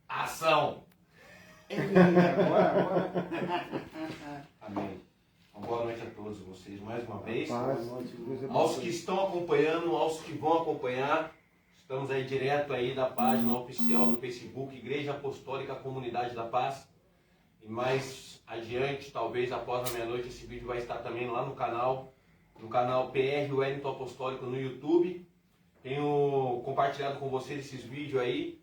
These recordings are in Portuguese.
Ação! Agora. Amém. Uma boa noite a todos vocês mais uma vez. Deus Aos que estão acompanhando, aos que vão acompanhar, estamos aí direto aí da página oficial do Facebook, Igreja Apostólica Comunidade da Paz. E mais adiante, talvez após a meia-noite, esse vídeo vai estar também lá no canal PR Wellington Apostólico no YouTube. Tenho compartilhado com vocês esses vídeos aí.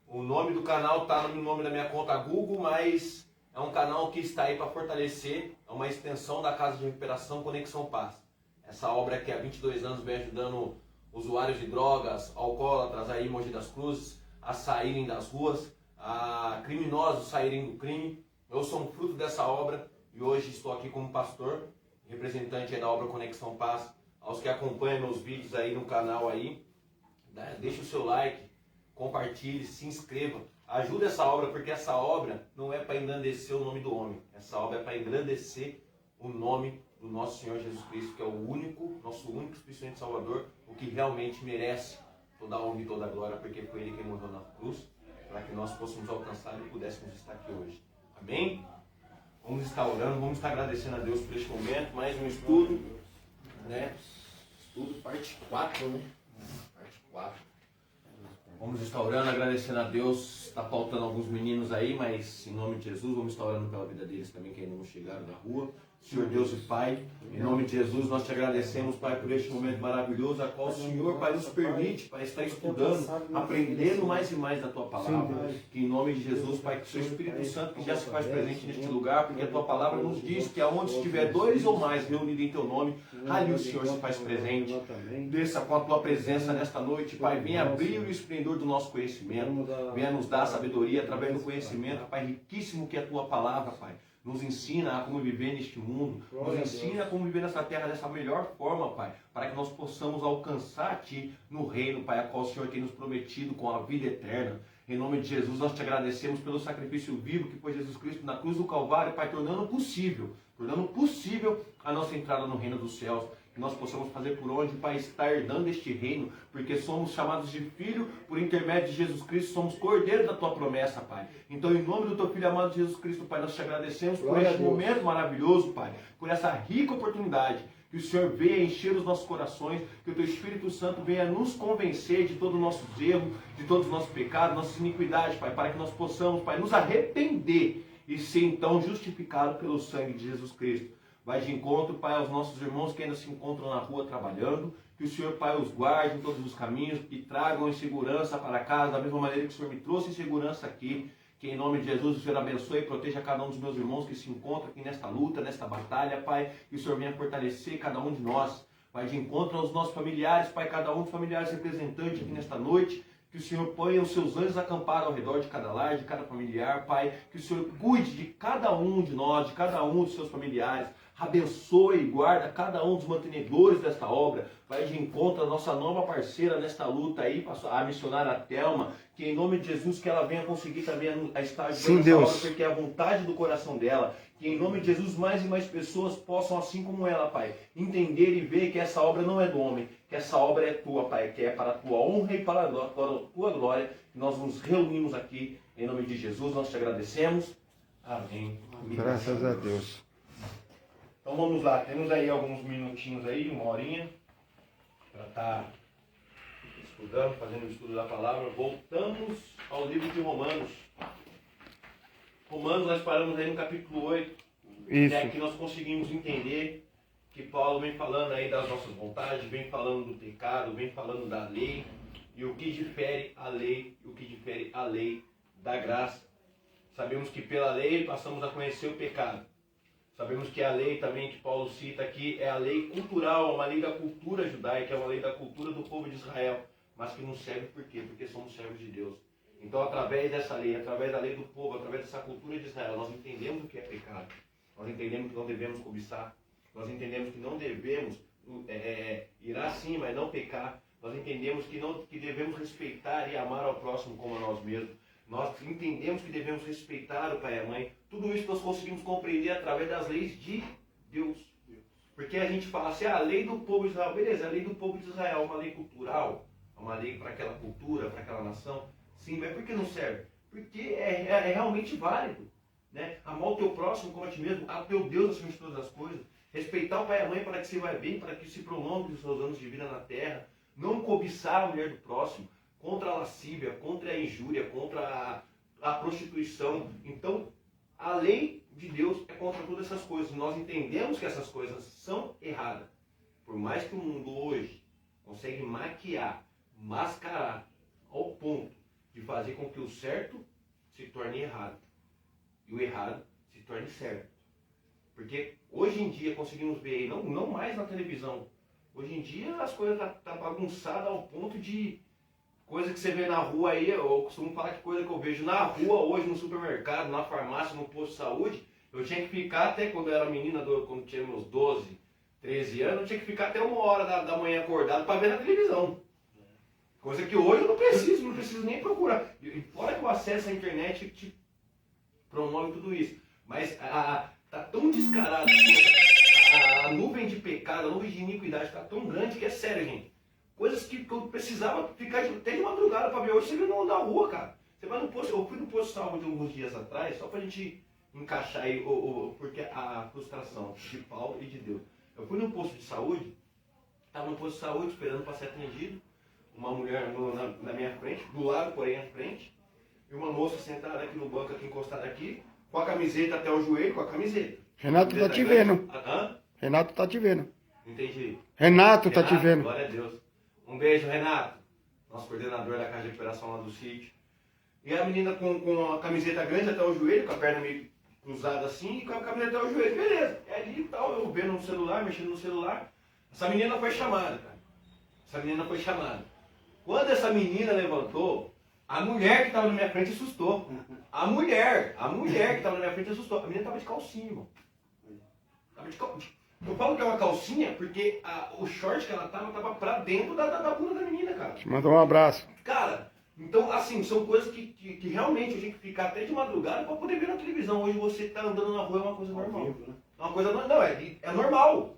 O nome do canal está no nome da minha conta Google, mas é um canal que está aí para fortalecer, é uma extensão da Casa de Recuperação Conexão Paz. Essa obra que há 22 anos vem ajudando usuários de drogas, alcoólatras aí em Mogi das Cruzes, a saírem das ruas, a criminosos saírem do crime. Eu sou um fruto dessa obra e hoje estou aqui como pastor, representante aí da obra Conexão Paz. Aos que acompanham meus vídeos aí no canal aí, deixa o seu like, compartilhe, se inscreva, ajude essa obra, porque essa obra não é para engrandecer o nome do homem, essa obra é para engrandecer o nome do nosso Senhor Jesus Cristo, que é o único, nosso único Espírito Salvador, o que realmente merece toda a honra e toda a glória, porque foi Ele que morreu na cruz, para que nós fôssemos alcançar e pudéssemos estar aqui hoje. Amém? Vamos estar orando, vamos estar agradecendo a Deus por este momento, mais um estudo, né? Estudo parte 4, né? Parte 4. Vamos estar orando, agradecendo a Deus. Está faltando alguns meninos aí, mas em nome de Jesus, vamos estar orando pela vida deles também, que ainda não chegaram da rua. Senhor Deus e Pai, em nome de Jesus, nós te agradecemos, Pai, por este momento maravilhoso, a qual o Senhor, Pai, nos permite, Pai, estar estudando, aprendendo mais e mais da Tua Palavra. Que em nome de Jesus, Pai, que o Seu Espírito Santo que já se faz presente neste lugar, porque a Tua Palavra nos diz que aonde estiver dois ou mais reunidos em Teu nome, ali o Senhor se faz presente. Desça com a Tua presença nesta noite, Pai, venha abrir o esplendor do nosso conhecimento, venha nos dar sabedoria através do conhecimento, Pai, riquíssimo que é a Tua Palavra, Pai. Nos ensina a como viver neste mundo, nos ensina a como viver nessa terra dessa melhor forma, Pai, para que nós possamos alcançar a Ti no reino, Pai, a qual o Senhor tem nos prometido com a vida eterna. Em nome de Jesus, nós te agradecemos pelo sacrifício vivo que foi Jesus Cristo na cruz do Calvário, Pai, tornando possível a nossa entrada no reino dos céus. Que nós possamos fazer por onde, Pai, estar herdando este reino, porque somos chamados de filho, por intermédio de Jesus Cristo, somos cordeiros da Tua promessa, Pai. Então, em nome do Teu Filho amado Jesus Cristo, Pai, nós te agradecemos por este momento maravilhoso, Pai, por essa rica oportunidade, que o Senhor venha encher os nossos corações, que o Teu Espírito Santo venha nos convencer de todos os nossos erros, de todos os nossos pecados, nossas iniquidades, Pai, para que nós possamos, Pai, nos arrepender e ser, então, justificados pelo sangue de Jesus Cristo. Vai de encontro, Pai, aos nossos irmãos que ainda se encontram na rua trabalhando. Que o Senhor, Pai, os guarde em todos os caminhos, que tragam em segurança para casa, da mesma maneira que o Senhor me trouxe em segurança aqui. Que em nome de Jesus o Senhor abençoe e proteja cada um dos meus irmãos que se encontram aqui nesta luta, nesta batalha, Pai. Que o Senhor venha fortalecer cada um de nós. Vai de encontro aos nossos familiares, Pai, cada um dos familiares representantes aqui nesta noite. Que o Senhor ponha os seus anjos acampados ao redor de cada lar, de cada familiar, Pai. Que o Senhor cuide de cada um de nós, de cada um dos seus familiares. Abençoe e guarda cada um dos mantenedores desta obra. Vai de encontro a nossa nova parceira nesta luta aí, a missionária Thelma. Que em nome de Jesus, que ela venha conseguir também a estar nessa obra, porque é a vontade do coração dela. Que em nome de Jesus, mais e mais pessoas possam, assim como ela, Pai, entender e ver que essa obra não é do homem, que essa obra é Tua, Pai, que é para a Tua honra e para a Tua glória. Que nós nos reunimos aqui, em nome de Jesus, nós te agradecemos. Amém. Graças a Deus. Então vamos lá, temos aí alguns minutinhos aí, uma horinha, para estar estudando, fazendo o estudo da palavra. Voltamos ao livro de Romanos. Romanos, nós paramos aí no capítulo 8. Isso. E aqui nós conseguimos entender que Paulo vem falando aí das nossas vontades, vem falando do pecado, vem falando da lei, e o que difere a lei, e o que difere a lei da graça. Sabemos que pela lei passamos a conhecer o pecado. Sabemos que a lei também que Paulo cita aqui é a lei cultural, uma lei da cultura judaica, é uma lei da cultura do povo de Israel, mas que nos serve por quê? Porque somos servos de Deus. Então, através dessa lei, através da lei do povo, através dessa cultura de Israel, nós entendemos o que é pecado, nós entendemos que não devemos cobiçar, nós entendemos que não devemos ir assim, mas não pecar, nós entendemos que devemos respeitar e amar ao próximo como a nós mesmos. Nós entendemos que devemos respeitar o pai e a mãe. Tudo isso nós conseguimos compreender através das leis de Deus. Porque a gente fala assim, a lei do povo de Israel, beleza, a lei do povo de Israel é uma lei cultural, é uma lei para aquela cultura, para aquela nação. Sim, mas por que não serve? Porque é realmente válido. Né? Amar o teu próximo como a ti mesmo, a teu Deus acima de todas as coisas. Respeitar o pai e a mãe para que se vai bem, para que se prolongue os seus anos de vida na terra. Não cobiçar a mulher do próximo, contra a lascívia, contra a injúria, contra a prostituição. Então, a lei de Deus é contra todas essas coisas. Nós entendemos que essas coisas são erradas. Por mais que o mundo hoje consegue maquiar, mascarar, ao ponto de fazer com que o certo se torne errado e o errado se torne certo. Porque hoje em dia conseguimos ver aí, não mais na televisão, hoje em dia as coisas tá bagunçadas ao ponto de coisa que você vê na rua aí, eu costumo falar que coisa que eu vejo na rua hoje, no supermercado, na farmácia, no posto de saúde, eu tinha que ficar até quando eu era menina, quando tinha meus 12, 13 anos, eu tinha que ficar até 1h da manhã acordado para ver na televisão. Coisa que hoje eu não preciso nem procurar. E fora que o acesso à internet te promove tudo isso. Mas tá tão descarado, a nuvem de pecado, a nuvem de iniquidade está tão grande que é sério, gente. Coisas que eu precisava ficar até de madrugada para ver. Hoje você vê na rua, cara. Você vai no posto, eu fui no posto de saúde alguns dias atrás, só pra gente encaixar aí, porque a frustração de Paulo e de Deus. Eu fui no posto de saúde, estava no posto de saúde esperando para ser atendido, uma mulher na minha frente, do lado, porém à frente, e uma moça sentada aqui no banco, aqui encostada aqui, com a camiseta até o joelho, com a camiseta. Renato tá te vendo. Hã? Renato tá te vendo. Entendi. Renato tá te vendo. Glória a Deus. Um beijo, Renato, nosso coordenador da casa de recuperação lá do sítio. E a menina com a camiseta grande até o joelho, com a perna meio cruzada assim, e com a camiseta até o joelho, beleza. E ali e tal, eu vendo no celular, mexendo no celular. Essa menina foi chamada, cara. Essa menina foi chamada. Quando essa menina levantou, a mulher que estava na minha frente assustou. A mulher que estava na minha frente assustou. A menina estava de calcinha, irmão. Tava de calcinha. Eu falo que é uma calcinha porque o short que ela tava pra dentro da bunda da menina, cara. Te mandou um abraço. Cara, então assim, são coisas que realmente eu tinha que ficar até de madrugada pra poder ver na televisão. Hoje você tá andando na rua é uma coisa normal. É uma coisa não, é normal.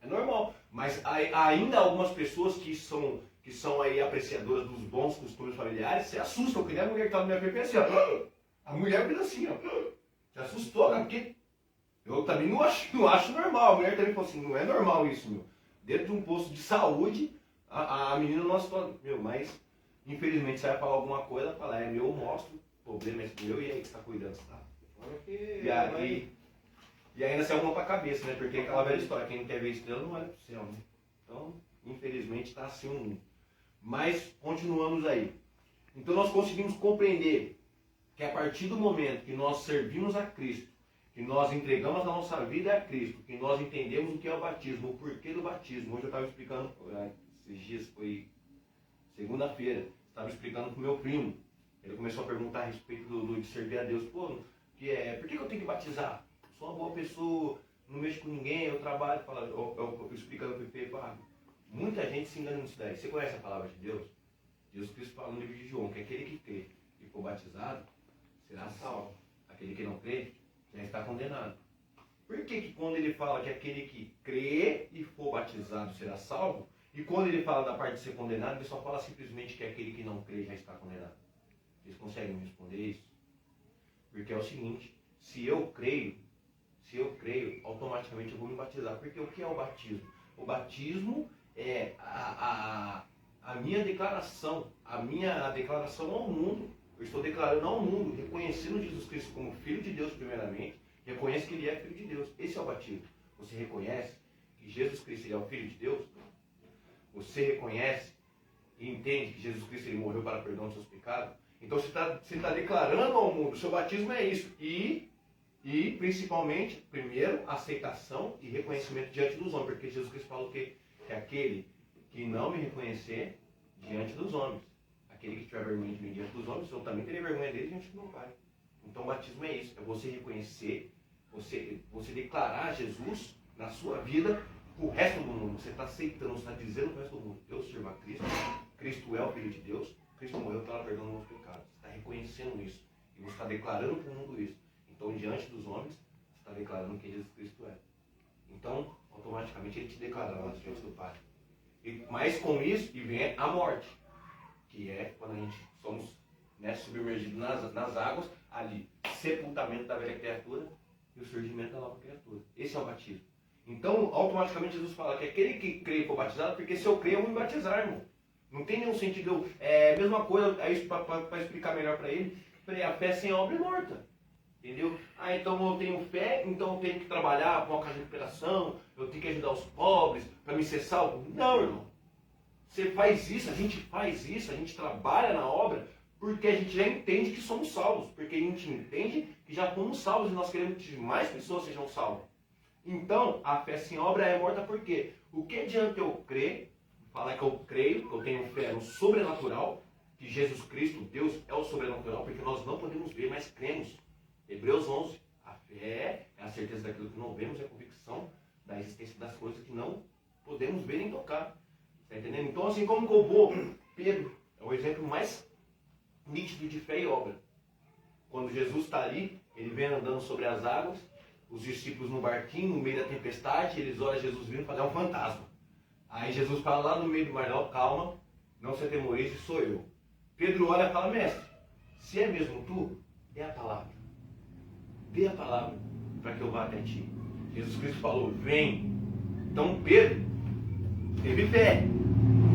É normal. Mas ainda algumas pessoas que são aí apreciadoras dos bons costumes familiares se assustam. Eu queria a mulher que tava na minha frente assim, ó. A mulher fez assim, ó. Se assustou, cara, porque eu também não acho normal. A mulher também falou assim, não é normal isso, meu. Dentro de um posto de saúde, a menina não assustou. Meu, mas infelizmente você vai falar alguma coisa, fala, é meu, eu mostro, o problema é meu e aí que você tá cuidando, tá? E ainda se arruma pra cabeça, né? Porque é aquela velha história, quem não quer ver estrela não olha pro céu, né? Então, infelizmente tá assim um mundo. Mas continuamos aí. Então nós conseguimos compreender que a partir do momento que nós servimos a Cristo, que nós entregamos a nossa vida a Cristo, que nós entendemos o que é o batismo, o porquê do batismo. Hoje eu estava explicando, esses dias foi segunda-feira, estava explicando para o meu primo. Ele começou a perguntar a respeito de servir a Deus. Pô, por que eu tenho que batizar? Sou uma boa pessoa, não mexo com ninguém, eu trabalho. Eu explicando para o Pepe, muita gente se engana nisso daí. Você conhece a palavra de Deus? Jesus Cristo fala no livro de João que aquele que crê e for batizado será salvo. Aquele que não crê já está condenado. Por que quando ele fala que aquele que crê e for batizado será salvo, e quando ele fala da parte de ser condenado, ele só fala simplesmente que aquele que não crê já está condenado? Vocês conseguem me responder isso? Porque é o seguinte, se eu creio, automaticamente eu vou me batizar. Porque o que é o batismo? O batismo é a minha declaração, a declaração ao mundo. Eu estou declarando ao mundo, reconhecendo Jesus Cristo como Filho de Deus primeiramente, reconhece que Ele é Filho de Deus. Esse é o batismo. Você reconhece que Jesus Cristo é o Filho de Deus? Você reconhece e entende que Jesus Cristo ele morreu para perdão dos seus pecados? Então você está declarando ao mundo, o seu batismo é isso. E principalmente, primeiro, aceitação e reconhecimento diante dos homens. Porque Jesus Cristo falou que aquele que não me reconhecer diante dos homens, aquele que tiver vergonha de mim diante dos homens, eu também terei vergonha dele diante do meu Pai. Então o batismo é isso, é você reconhecer, você declarar Jesus na sua vida para o resto do mundo. Você está aceitando, você está dizendo para o resto do mundo, eu sirvo a Cristo, Cristo é o Filho de Deus, Cristo morreu para perdão dos meus pecados. Você está reconhecendo isso e você está declarando para o mundo isso. Então diante dos homens, você está declarando quem Jesus Cristo é. Então, automaticamente ele te declarará diante do Pai. Mas com isso, e vem a morte, que é quando a gente somos né, submergido nas águas, ali, sepultamento da velha criatura e o surgimento da nova criatura. Esse é o batismo. Então, automaticamente Jesus fala que aquele que crê e for batizado, porque se eu crer, eu vou me batizar, irmão. Não tem nenhum sentido. É a mesma coisa, é isso para explicar melhor para ele. A fé sem obra é morta. Entendeu? Ah, então eu tenho fé, então eu tenho que trabalhar com a casa de recuperação, eu tenho que ajudar os pobres para me ser salvo. Não, irmão. Você faz isso, a gente faz isso, a gente trabalha na obra, porque a gente já entende que somos salvos. Porque a gente entende que já fomos salvos e nós queremos que mais pessoas sejam salvas. Então, a fé sem obra é morta porque o que adianta eu crer, falar que eu creio, que eu tenho fé no sobrenatural, que Jesus Cristo, Deus, é o sobrenatural, porque nós não podemos ver, mas cremos. Hebreus 11, a fé é a certeza daquilo que não vemos, é a convicção da existência das coisas que não podemos ver nem tocar. Está entendendo? Então, assim como Pedro é o exemplo mais nítido de fé e obra. Quando Jesus está ali, ele vem andando sobre as águas, os discípulos no barquinho, no meio da tempestade, eles olham Jesus vindo para dar um fantasma. Aí Jesus fala lá no meio do mar, não, calma, não se atemorize, sou eu. Pedro olha e fala, mestre, se é mesmo tu, dê a palavra. Dê a palavra para que eu vá até ti. Jesus Cristo falou, vem. Então Pedro teve fé.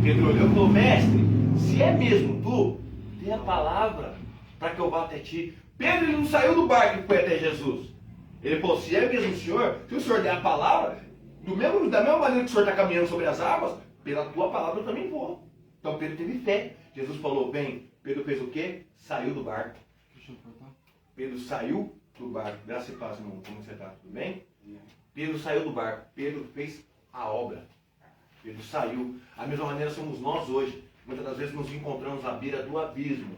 Pedro olhou e falou, mestre, se é mesmo tu, dê a palavra para que eu vá até ti. Pedro ele não saiu do barco e foi até Jesus. Ele falou, se é mesmo o Senhor, se o Senhor der a palavra, da mesma maneira que o Senhor está caminhando sobre as águas, pela tua palavra eu também vou. Então Pedro teve fé. Jesus falou, vem. Pedro fez o quê? Saiu do barco. Pedro saiu do barco. Graça e paz, irmão. Como você está? Tudo bem? Pedro saiu do barco. Pedro fez a obra. Pedro saiu. Da mesma maneira somos nós hoje. Muitas das vezes nos encontramos à beira do abismo.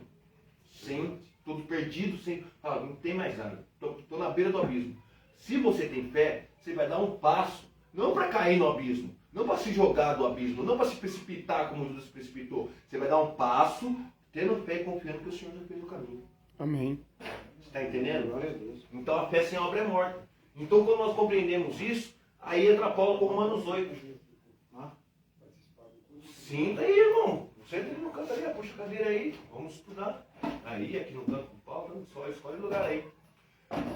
Todos perdidos, não tem mais nada. Estou na beira do abismo. Se você tem fé, você vai dar um passo, não para cair no abismo, não para se jogar do abismo, não para se precipitar como Jesus se precipitou. Você vai dar um passo, tendo fé e confiando que o Senhor já fez o caminho. Amém. Você está entendendo? Glória a Deus. Então a fé sem obra é morta. Então quando nós compreendemos isso, aí entra Paulo com Romanos 8. Sinta aí, irmão. Senta ali no canto ali, puxa a cadeira aí, vamos estudar. Aí, aqui no canto do Paulo, só escolhe o lugar aí.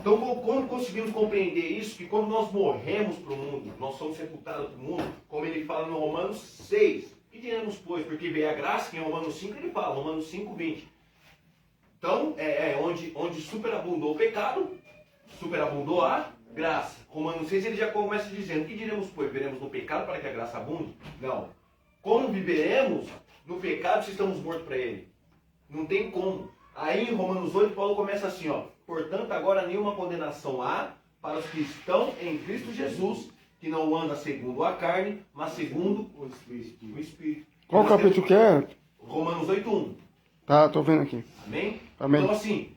Então, quando conseguimos compreender isso, que quando nós morremos para o mundo, nós somos sepultados para o mundo, como ele fala no Romanos 6, que diremos, pois, porque veio a graça, que em Romanos 5 ele fala, Romanos 5, 20. Então, onde superabundou o pecado, superabundou a graça. Romanos 6 ele já começa dizendo, que diremos, pois, veremos no pecado para que a graça abunde? Não. Como viveremos no pecado se estamos mortos para ele? Não tem como. Aí em Romanos 8, Paulo começa assim, ó. Portanto, agora nenhuma condenação há para os que estão em Cristo Jesus, que não anda segundo a carne, mas segundo o Espírito. Qual capítulo que é? Romanos 8, 1. Tá, tô vendo aqui. Amém? Amém. Então assim,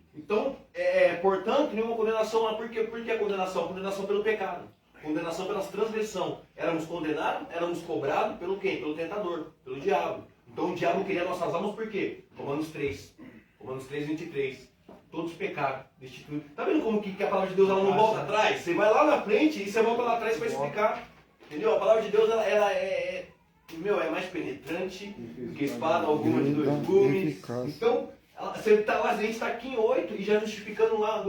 portanto, nenhuma condenação há. Por que a condenação? Condenação pelo pecado. Condenação pela transgressão. Éramos condenados, éramos cobrados pelo quem? Pelo tentador, pelo diabo. Então o diabo queria nossas almas por quê? Romanos 3. Romanos 3, 23. Todos pecaram, destituídos. Tá vendo como que a palavra de Deus ela não volta atrás? Você vai lá na frente e você volta lá atrás para explicar. Entendeu? A palavra de Deus ela é mais penetrante do que espada alguma de dois gumes. Então, você tá lá, a gente está aqui em 8 e já justificando lá,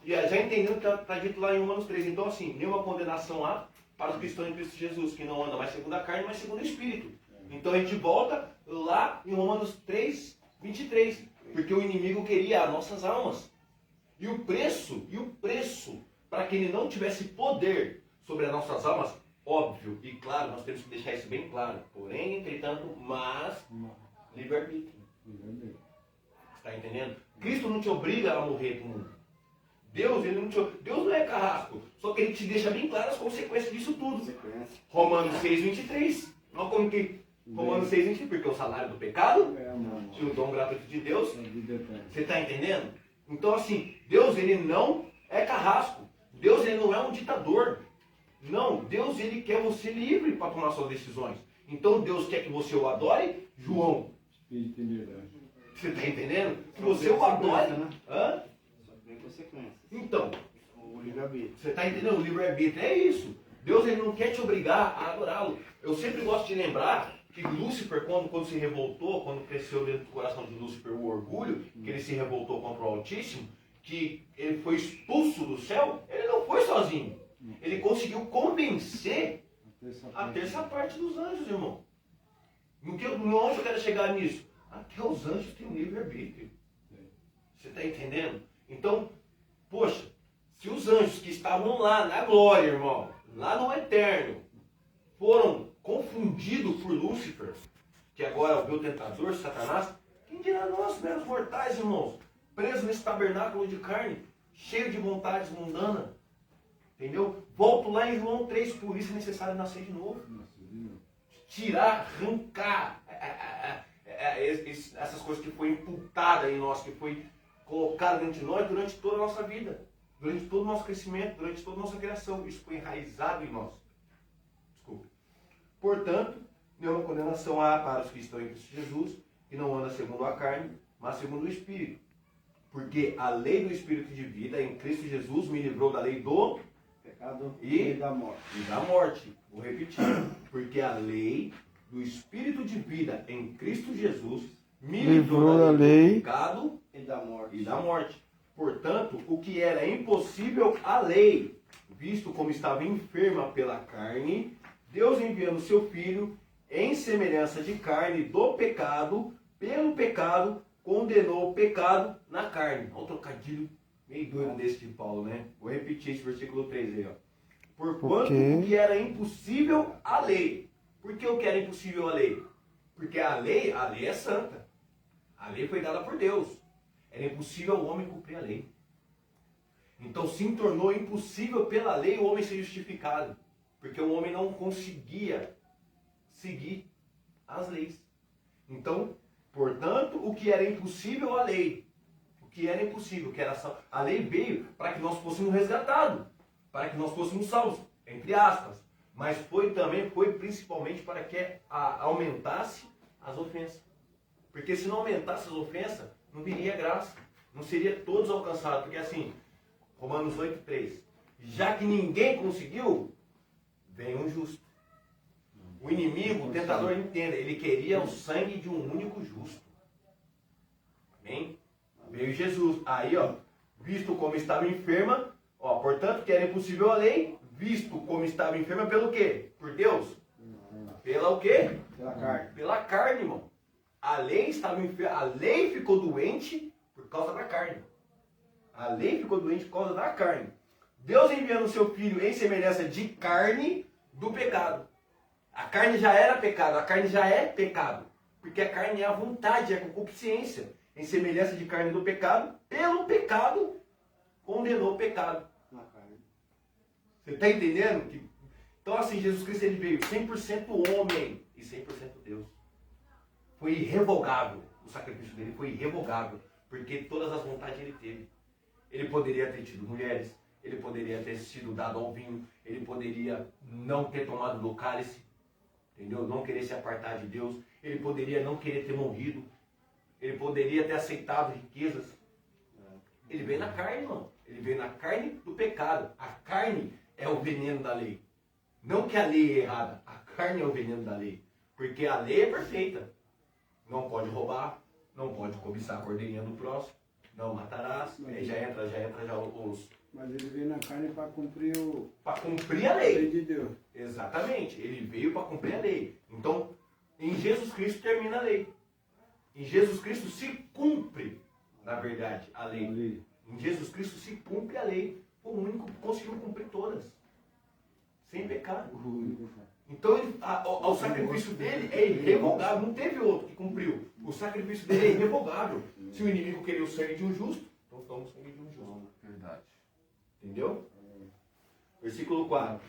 já entendendo que está dito lá em Romanos 3. Então, assim, nenhuma condenação há para os que estão em Cristo Jesus, que não anda mais segundo a carne, mas segundo o Espírito. Então a gente volta lá em Romanos 3, 23. Porque o inimigo queria as nossas almas. E o preço para que ele não tivesse poder sobre as nossas almas, óbvio e claro, nós temos que deixar isso bem claro. Porém, entretanto, mas livre-arbítrio. Está entendendo? Cristo não te obriga a morrer para o mundo. Deus não é carrasco. Só que ele te deixa bem claro as consequências disso tudo. Romanos 6, 23. Não como que Romanos 6, 23, porque o salário do pecado e o dom gratuito de Deus. Você está entendendo? Então assim, Deus ele não é carrasco. Deus ele não é um ditador. Não, Deus ele quer você livre para tomar suas decisões. Então Deus quer que você o adore, João. Você está entendendo? Que você o adore. Hã? Só que tem consequências. Então, O livre-arbítrio. você está entendendo? O livre-arbítrio é isso. Deus ele não quer te obrigar a adorá-lo. Eu sempre gosto de lembrar que Lúcifer, quando se revoltou, quando cresceu dentro do coração de Lúcifer o orgulho, que ele se revoltou contra o Altíssimo, que ele foi expulso do céu, ele não foi sozinho. Ele conseguiu convencer a terça parte dos anjos, irmão. Onde eu quero chegar nisso? Até os anjos têm um livre-arbítrio. Você está entendendo? Então, poxa, se os anjos que estavam lá na glória, irmão, lá no eterno, foram confundidos por Lúcifer, que agora é o meu tentador, Satanás, quem dirá nós, meros mortais, irmãos, presos nesse tabernáculo de carne, cheio de vontades mundanas? Entendeu? Volto lá em João 3, por isso é necessário nascer de novo. Tirar, arrancar essas coisas que foi imputada em nós, que foi colocada dentro de nós durante toda a nossa vida, durante todo o nosso crescimento, durante toda a nossa criação. Isso foi enraizado em nós. Desculpa. Portanto, nenhuma condenação há para os que estão em Cristo Jesus, que não andam segundo a carne, mas segundo o Espírito. Porque a lei do Espírito de vida em Cristo Jesus me livrou da lei do pecado e da morte. E da morte. Vou repetir. Porque a lei do Espírito de vida em Cristo Jesus me livrou da lei do pecado e da morte. Portanto, o que era impossível à lei, visto como estava enferma pela carne, Deus enviando seu Filho em semelhança de carne do pecado, pelo pecado, condenou o pecado na carne. Olha um trocadilho meio doido desse de Paulo, né? Vou repetir esse versículo 3 aí, ó. Porquanto o que era impossível à lei. Por que o que era impossível à lei? Porque a lei é santa. A lei foi dada por Deus. Era impossível o homem cumprir a lei. Então se tornou impossível pela lei o homem ser justificado. Porque o homem não conseguia seguir as leis. Então, portanto, o que era impossível à lei. O que era impossível, que era a lei veio para que nós fôssemos resgatados, para que nós fôssemos salvos, entre aspas. Mas foi principalmente para que aumentasse as ofensas. Porque se não aumentasse as ofensas, não viria graça. Não seria todos alcançados. Porque assim, Romanos 8,3. Já que ninguém conseguiu, vem um justo. O inimigo, o tentador, entenda, ele queria o sangue de um único justo. Amém? Veio Jesus. Aí, ó, visto como estava enferma, ó, portanto, que era impossível a lei, visto como estava enferma pelo quê? Por Deus? Pela o quê? Pela carne. Pela carne, irmão. A lei estava enferma, a lei ficou doente por causa da carne. A lei ficou doente por causa da carne. Deus enviando o seu Filho em semelhança de carne do pecado. A carne já era pecado, a carne já é pecado. Porque a carne é a vontade, é a concupiscência. Em semelhança de carne do pecado, pelo pecado, condenou o pecado. Você está entendendo? Então assim, Jesus Cristo ele veio 100% homem e 100% Deus. Foi irrevogável. O sacrifício dele foi irrevogável. Porque todas as vontades ele teve. Ele poderia ter tido mulheres, ele poderia ter sido dado ao vinho, ele poderia não ter tomado do cálice, entendeu? Não querer se apartar de Deus, ele poderia não querer ter morrido, ele poderia ter aceitado riquezas. Ele veio na carne, irmão. Ele veio na carne do pecado. A carne é o veneno da lei. Não que a lei é errada, a carne é o veneno da lei. Porque a lei é perfeita. Não pode roubar, não pode cobiçar a cordeirinha do próximo, não matarás, aí já entra os... Mas ele veio na carne para cumprir Para cumprir a lei. de Deus. Exatamente, ele veio para cumprir a lei. Então, em Jesus Cristo termina a lei. Em Jesus Cristo se cumpre, na verdade, a lei. Em Jesus Cristo se cumpre a lei. Foi o único que conseguiu cumprir todas. Sem pecado. Então, o sacrifício dele é irrevogável. Não teve outro que cumpriu. O sacrifício dele é irrevogável. Se o inimigo queria o sangue de um justo, então toma o sangue de um justo. Verdade. Entendeu? Versículo 4.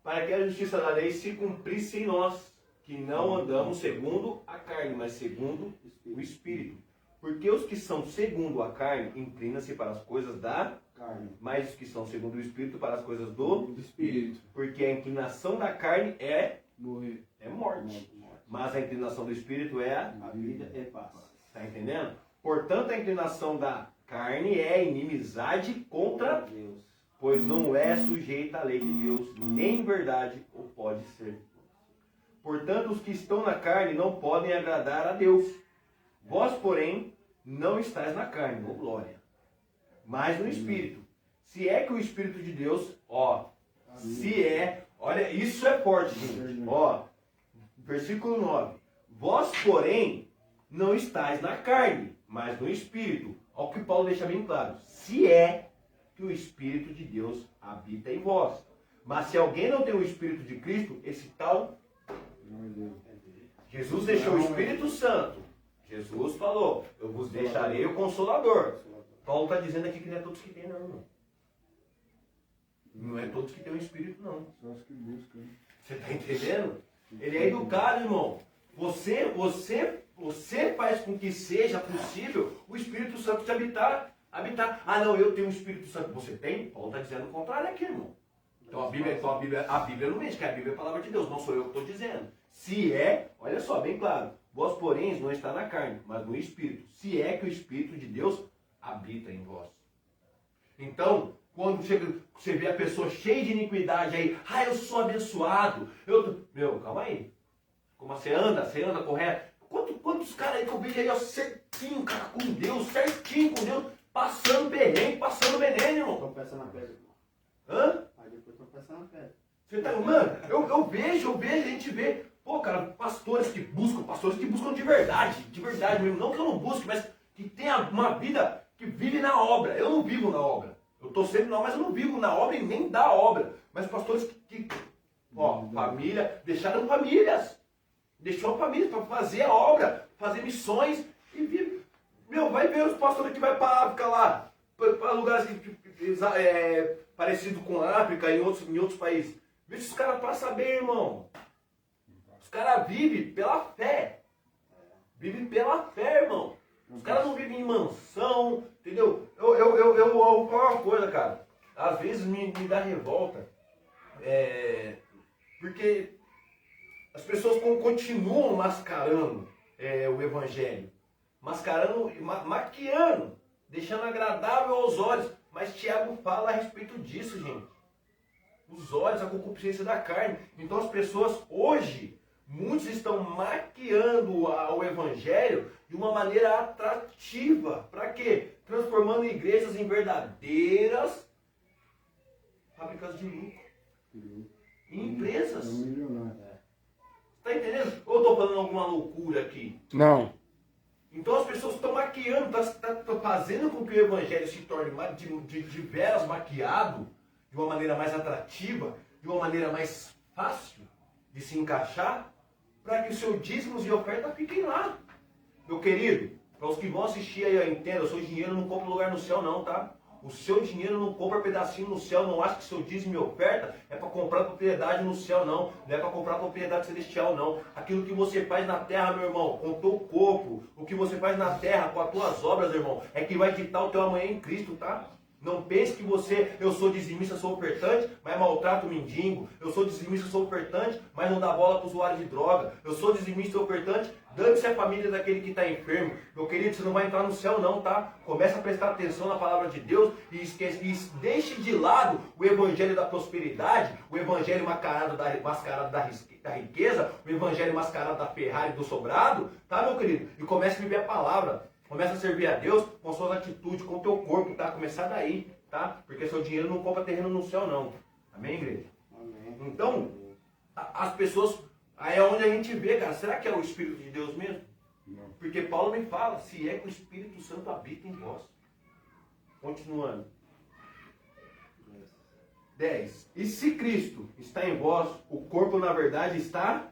Para que a justiça da lei se cumprisse em nós, que não andamos segundo a carne, mas segundo o Espírito. Porque os que são segundo a carne inclinam-se para as coisas da Carne. mas os que são segundo o Espírito para as coisas do Espírito. Porque a inclinação da carne é Morrer. morte. Mas a inclinação do Espírito é A vida é paz. Está entendendo? Portanto, a inclinação da carne é inimizade contra Deus. pois não é sujeita à lei de Deus, nem em verdade o pode ser. Portanto, os que estão na carne não podem agradar a Deus. Vós, porém, não estáis na carne, ô glória, mas no Espírito. Se é que o Espírito de Deus, ó, se é, olha, isso é forte, gente. Ó, versículo 9. Vós, porém, não estáis na carne, mas no Espírito. Olha o que Paulo deixa bem claro. Se é que o Espírito de Deus habita em vós. Mas se alguém não tem o Espírito de Cristo, esse tal... Jesus deixou o Espírito Santo. Jesus falou, eu vos deixarei o Consolador. Paulo está dizendo aqui que não é todos que têm, não, irmão. Não é todos que têm o Espírito, não. Só os que buscam. Você está entendendo? Ele é educado, irmão. Você faz com que seja possível o Espírito Santo te habitar. Ah, não, eu tenho o Espírito Santo. Você tem? Paulo está dizendo o contrário aqui, irmão. Então a Bíblia não mente, que a Bíblia é a palavra de Deus, não sou eu que estou dizendo. Se é, olha só, bem claro, vós, porém, não está na carne, mas no Espírito. Se é que o Espírito de Deus habita em vós. Então, quando você vê a pessoa cheia de iniquidade aí, eu sou abençoado. Meu, calma aí. Como você anda correto? Quantos caras aí que eu vejo aí, ó, certinho, cara, com Deus, passando perrengue, passando veneno, irmão. Tropeça na pedra, irmão. Hã? Aí depois tropeça na pedra. Você tá, mano, eu vejo, a gente vê, pô, cara, pastores que buscam de verdade mesmo. Não que eu não busque, mas que tenha uma vida que vive na obra. Eu não vivo na obra. Eu tô sempre mas eu não vivo na obra e nem da obra. Mas pastores família, deixaram famílias. Deixou a família para fazer a obra, fazer missões e vive. Meu, vai ver os pastores que vai para África lá, para lugares parecidos com a África e em outros países. Veja os caras para saber, irmão. Os caras vivem pela fé. Vivem pela fé, irmão. Os caras não vivem em mansão, entendeu? Eu vou falar uma coisa, cara. Às vezes me dá revolta. Porque as pessoas continuam mascarando o evangelho. Mascarando, maquiando, deixando agradável aos olhos. Mas Tiago fala a respeito disso, gente. Os olhos, a concupiscência da carne. Então as pessoas hoje, muitos estão maquiando o evangelho de uma maneira atrativa. Para quê? Transformando igrejas em verdadeiras fábricas de lucro. Em empresas. Está entendendo? Ou eu estou falando alguma loucura aqui? Não. Então as pessoas estão maquiando, estão fazendo com que o evangelho se torne de veras maquiado, de uma maneira mais atrativa, de uma maneira mais fácil de se encaixar, para que os seus dízimos e oferta fiquem lá. Meu querido, para os que vão assistir aí, entenda, o seu dinheiro não compra lugar no céu não, tá? O seu dinheiro não compra pedacinho no céu, não acha que seu dízimo e oferta é para comprar propriedade no céu, não. Não é para comprar propriedade celestial, não. Aquilo que você faz na terra, meu irmão, com o teu corpo, o que você faz na terra com as tuas obras, irmão, é que vai ditar o teu amanhã em Cristo, tá? Não pense que eu sou dizimista, sou ofertante, mas maltrato o mendigo. Eu sou dizimista, sou ofertante, mas não dá bola para o usuário de droga. Eu sou dizimista, ofertante, dane-se a família daquele que está enfermo. Meu querido, você não vai entrar no céu não, tá? Começa a prestar atenção na palavra de Deus e deixe de lado o evangelho da prosperidade, o evangelho mascarado da riqueza, o evangelho mascarado da Ferrari do sobrado, tá, meu querido? E comece a viver a palavra. Começa a servir a Deus com suas atitudes, com o teu corpo, tá? Começar daí, tá? Porque seu dinheiro não compra terreno no céu, não. Amém, igreja? Amém. Então, as pessoas... Aí é onde a gente vê, cara, será que é o Espírito de Deus mesmo? Não. Porque Paulo me fala, se é que o Espírito Santo habita em vós. Continuando. 10. E se Cristo está em vós, o corpo na verdade está...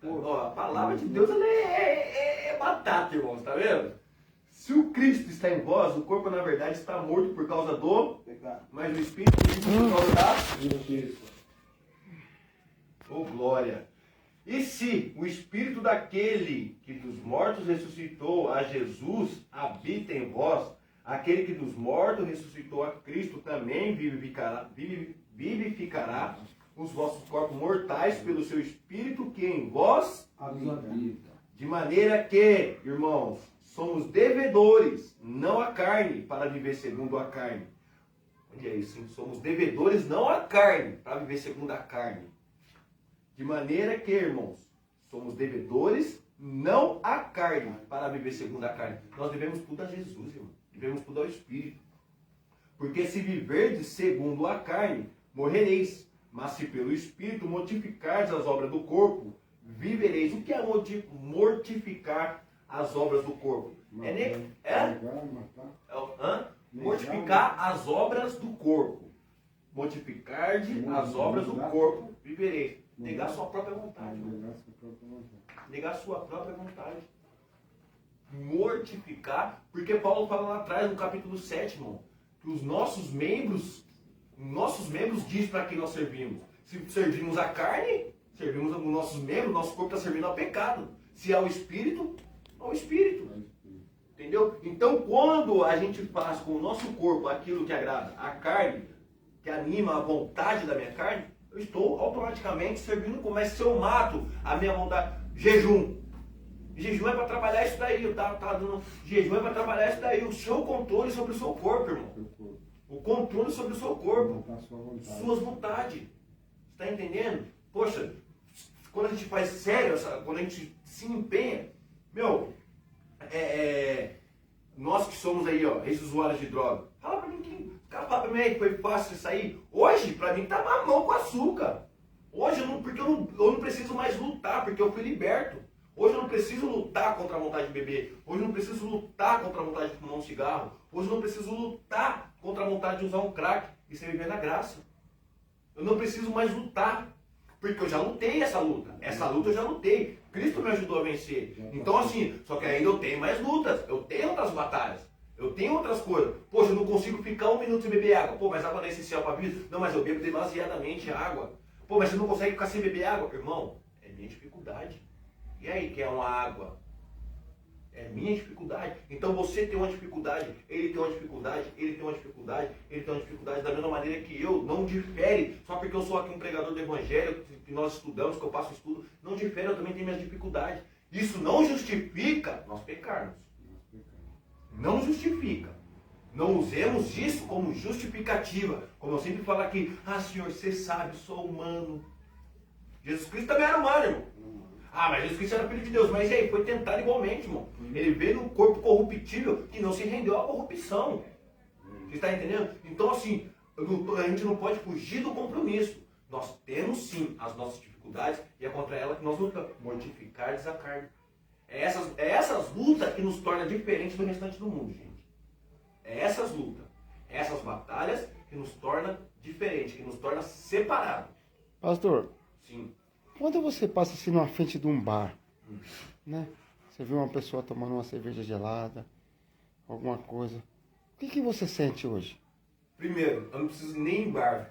Ó, a palavra de Deus ela é batata, irmãos, tá vendo? Se o Cristo está em vós, o corpo na verdade está morto por causa do Pecado. mas o Espírito vive por causa da Justiça. oh, glória. E se o Espírito daquele que dos mortos ressuscitou a Jesus habita em vós, aquele que dos mortos ressuscitou a Cristo também vivificará os vossos corpos mortais pelo seu Espírito que em vós Habita. de maneira que, irmãos, somos devedores, não a carne, para viver segundo a carne. Olha isso, hein? Somos devedores, não a carne, para viver segundo a carne. De maneira que, irmãos, Somos devedores, não à carne, para viver segundo a carne. Nós devemos tudo a Jesus, irmão. Devemos tudo ao Espírito. Porque se viverdes segundo a carne, morrereis. Mas se pelo Espírito mortificardes as obras do corpo, vivereis. O que é mortificar as obras do corpo? Mortificar as obras do corpo. Mortificar-de as obras do corpo, vivereis. Negar sua própria vontade. Negar sua própria vontade. Mortificar, porque Paulo fala lá atrás, no capítulo 7, irmão, que os nossos membros diz para quem nós servimos. Se servimos a carne, servimos os nossos membros, nosso corpo está servindo ao pecado. Se ao Espírito, ao Espírito. Entendeu? Então, quando a gente faz com o nosso corpo aquilo que agrada a carne, que anima a vontade da minha carne, eu estou automaticamente servindo como. Mas se eu mato a minha vontade, jejum. Jejum é para trabalhar isso daí. Jejum é para trabalhar isso daí. O seu controle sobre o seu corpo, irmão. O controle sobre o seu corpo. Suas vontades. Você está entendendo? Poxa, quando a gente faz sério, quando a gente se empenha, meu, nós que somos aí, ó, ex-usuários de droga, fala pra mim que foi fácil isso aí. Hoje, pra mim, tá mamão com açúcar. Hoje, porque eu não preciso mais lutar, porque eu fui liberto. Hoje eu não preciso lutar contra a vontade de beber. Hoje eu não preciso lutar contra a vontade de fumar um cigarro. Hoje eu não preciso lutar contra a vontade de usar um crack. Isso é viver na graça. Eu não preciso mais lutar, porque eu já lutei essa luta. Essa luta eu já lutei. Cristo me ajudou a vencer. Então assim, só que ainda eu tenho mais lutas. Eu tenho outras batalhas. Eu tenho outras coisas. Poxa, eu não consigo ficar 1 minuto sem beber água. Pô, mas água não é essencial para a vida? Não, mas eu bebo demasiadamente água. Pô, mas você não consegue ficar sem beber água? Irmão, é minha dificuldade. E aí, quer uma água? É minha dificuldade. Então você tem uma dificuldade, ele tem uma dificuldade, ele tem uma dificuldade, ele tem uma dificuldade, da mesma maneira que eu, não difere, só porque eu sou aqui um pregador do Evangelho, que nós estudamos, que eu passo estudo, não difere, eu também tenho minhas dificuldades. Isso não justifica nós pecarmos. Não justifica. Não usemos isso como justificativa. Como eu sempre falo aqui, Senhor, você sabe, sou humano. Jesus Cristo também era humano, irmão. Mas Jesus Cristo era filho de Deus. Mas aí, foi tentado igualmente, irmão. Ele veio num corpo corruptível que não se rendeu à corrupção. Você está entendendo? Então, assim, a gente não pode fugir do compromisso. Nós temos, sim, as nossas dificuldades e é contra ela que nós lutamos. Mortificar-lhes a carne. É essas lutas que nos tornam diferentes do restante do mundo, gente. É essas lutas, essas batalhas que nos tornam diferentes, que nos tornam separados. Pastor, sim. Quando você passa assim na frente de um bar, né? Você vê uma pessoa tomando uma cerveja gelada, alguma coisa. O que você sente hoje? Primeiro, eu não preciso nem ir em bar.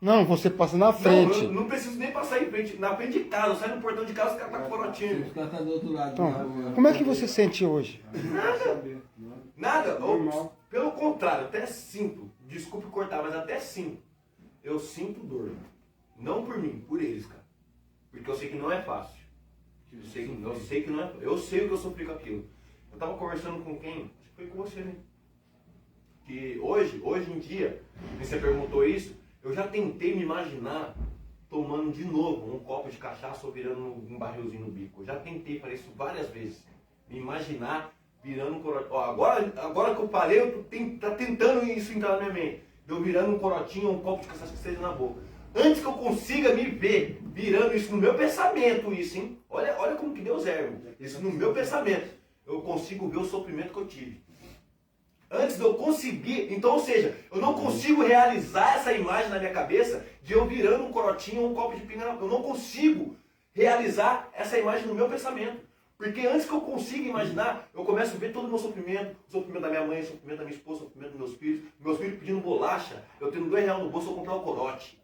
Não, você passa na frente. Não, eu não preciso nem passar em frente, na frente de casa. Eu saio no portão de casa e os caras estão com corotinho. Os caras estão do outro lado. Então, como é que você sente hoje? Nada. Pelo contrário, até sinto. Desculpe cortar, mas até sinto. Eu sinto dor. Não por mim, por eles, cara. Porque eu sei que não é fácil. Eu sei que não é fácil. Eu sei o que eu sofri com aquilo. Eu tava conversando com quem? Acho que foi com você, né? Que hoje em dia, você perguntou isso, eu já tentei me imaginar tomando de novo um copo de cachaça ou virando um barrilzinho no bico. Eu já tentei fazer isso várias vezes. Me imaginar virando um corotinho. Agora que eu falei, tá tentando isso entrar na minha mente. Eu virando um corotinho ou um copo de cachaça que esteja na boca. Antes que eu consiga me ver virando isso no meu pensamento, isso, hein? Olha como que Deus é, irmão. Isso no meu pensamento. Eu consigo ver o sofrimento que eu tive. Antes de eu conseguir, então, ou seja, eu não consigo realizar essa imagem na minha cabeça de eu virando um corotinho ou um copo de pinga. Eu não consigo realizar essa imagem no meu pensamento. Porque antes que eu consiga imaginar, eu começo a ver todo o meu sofrimento, o sofrimento da minha mãe, o sofrimento da minha esposa, o sofrimento dos meus filhos pedindo bolacha, eu tendo R$2 no bolso, eu comprar um corote.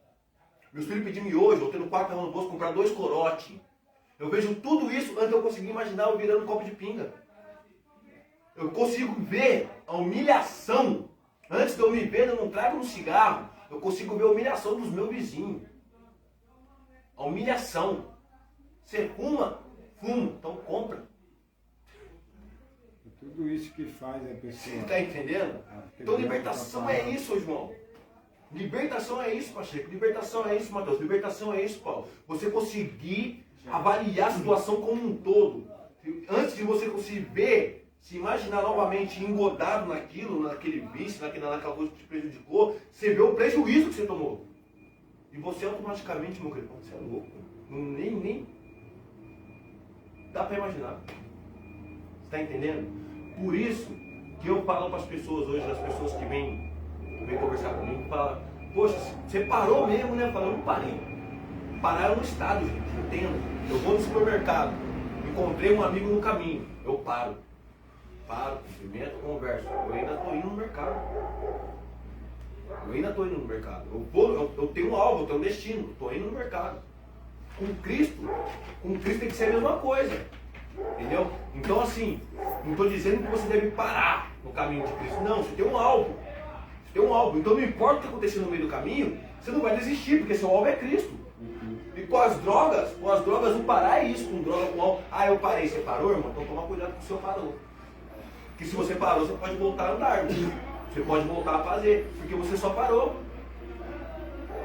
Meus filhos pedindo miojo, eu tendo R$4 no bolso, comprar 2 corote. Eu vejo tudo isso antes de eu conseguir imaginar eu virando um copo de pinga. Eu consigo ver a humilhação. Antes de eu me ver dando um trago no cigarro, eu consigo ver a humilhação dos meus vizinhos. A humilhação. Você fuma? Fumo, então compra. Tudo isso que faz a pessoa... Você está entendendo? Então libertação é isso, irmão. Libertação é isso, Pacheco. Libertação é isso, Mateus. Libertação é isso, Paulo. Você conseguir Avaliar a situação como um todo. Antes de você se ver, se imaginar novamente engodado naquilo, naquele vício, naquela coisa que te prejudicou, você vê o prejuízo que você tomou. E você automaticamente, meu querido, você é louco. Nem dá pra imaginar. Você tá entendendo? Por isso que eu falo para as pessoas hoje, as pessoas que vêm conversar comigo, falam, poxa, você parou mesmo, né? Eu falo, eu não parei. Parar é um estado, gente, entendo. Eu vou no supermercado, encontrei um amigo no caminho, eu paro, cumprimento, converso. Eu ainda estou indo no mercado. Eu tenho um alvo, eu tenho um destino, estou indo no mercado. Com Cristo tem que ser a mesma coisa. Entendeu? Então assim, não estou dizendo que você deve parar no caminho de Cristo. Não, você tem um alvo. Então não importa o que acontecer no meio do caminho, você não vai desistir, porque seu alvo é Cristo. E com as drogas não parar é isso, com droga, com álcool. Ah, eu parei, você parou, irmão? Então toma cuidado com o seu parou. Porque se você parou, você pode voltar a andar. Você pode voltar a fazer, porque você só parou.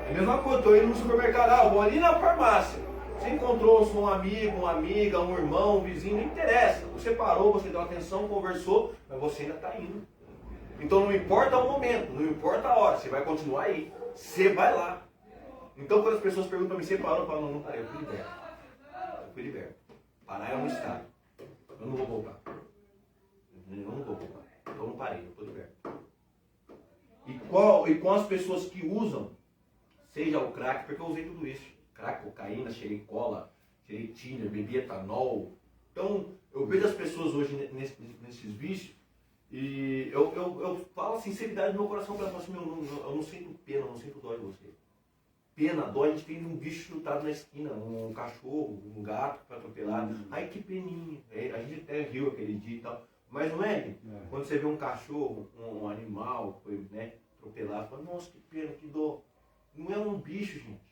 É a mesma coisa, estou indo no supermercado, eu vou ali na farmácia. Você encontrou um amigo, uma amiga, um irmão, um vizinho, não interessa. Você parou, você deu atenção, conversou, mas você ainda está indo. Então não importa o momento, não importa a hora, você vai continuar aí. Você vai lá. Então quando as pessoas perguntam para mim, você parou? Eu falo, não parei, eu fui liberto. Parar é um estado. Eu não vou voltar. Então não parei, eu estou liberto. E com as pessoas que usam, seja o crack, porque eu usei tudo isso. Crack, cocaína, cheirei cola, cheirei tiner, bebi etanol. Então eu vejo as pessoas hoje nesses vícios e eu falo a sinceridade do meu coração para elas, assim, eu não sinto pena, eu não sinto dó de você. Pena, dó, a gente tem um bicho chutado na esquina, um cachorro, um gato que foi atropelado. Ai, que peninha. A gente até riu aquele dia e tal. Mas não é? Quando você vê um cachorro, um animal, foi, né, atropelado, fala, nossa, que pena, que dó. Não é um bicho, gente.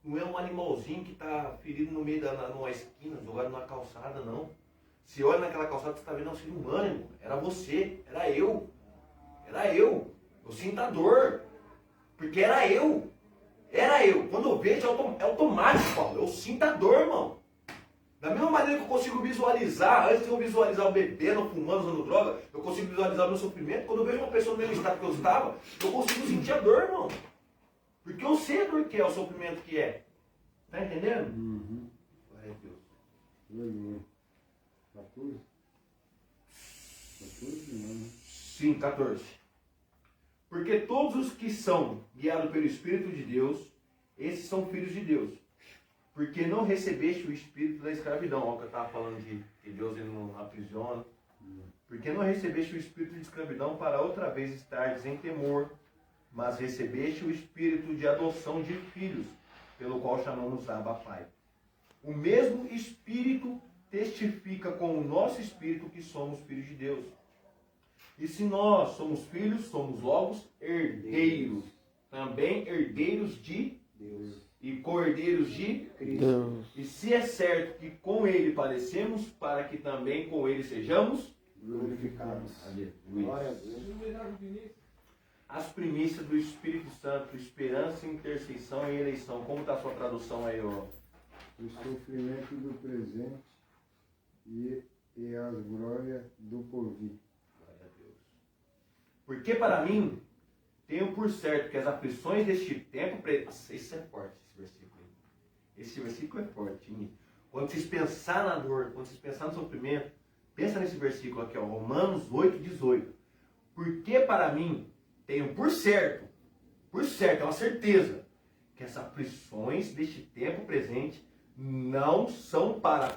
Não é um animalzinho que está ferido no meio numa esquina, jogado numa calçada, não. Se olha naquela calçada, você está vendo um ser humano, irmão. Era você, era eu. Eu sinto a dor. Porque era eu. Quando eu vejo, é automático, Paulo. Eu sinto a dor, irmão. Da mesma maneira que eu consigo visualizar, antes de eu visualizar o bebendo, fumando, usando droga, eu consigo visualizar o meu sofrimento. Quando eu vejo uma pessoa no mesmo estado que eu estava, eu consigo sentir a dor, irmão. Porque eu sei a dor que é, o sofrimento que é. Tá entendendo? Uhum. Glória a Deus. Aleluia. 14? 14 não, né? Sim, 14. Porque todos os que são guiados pelo Espírito de Deus, esses são filhos de Deus. Porque não recebeste o espírito da escravidão. Olha o que eu estava falando de que Deus ele não aprisiona. Porque não recebeste o espírito de escravidão para outra vez estares em temor, mas recebeste o espírito de adoção de filhos, pelo qual chamamos Abba Pai. O mesmo Espírito testifica com o nosso espírito que somos filhos de Deus. E se nós somos filhos, somos logo herdeiros. Também herdeiros de Deus. E co-herdeiros de Deus. E se é certo que com ele padecemos, para que também com ele sejamos Glorificados. Glória a Deus. as primícias do Espírito Santo, esperança, intercessão e eleição. Como está a sua tradução aí, ó? O sofrimento do presente e as glórias do porvir. Glória a Deus. Porque para mim, tenho por certo que as aflições deste tempo... Isso é forte, esse versículo aí. Esse versículo é forte. Hein? Quando vocês pensarem na dor, quando vocês pensarem no sofrimento, pensa nesse versículo aqui, ó, Romanos 8:18. Porque para mim, tenho por certo, é uma certeza, que as aflições deste tempo presente não são para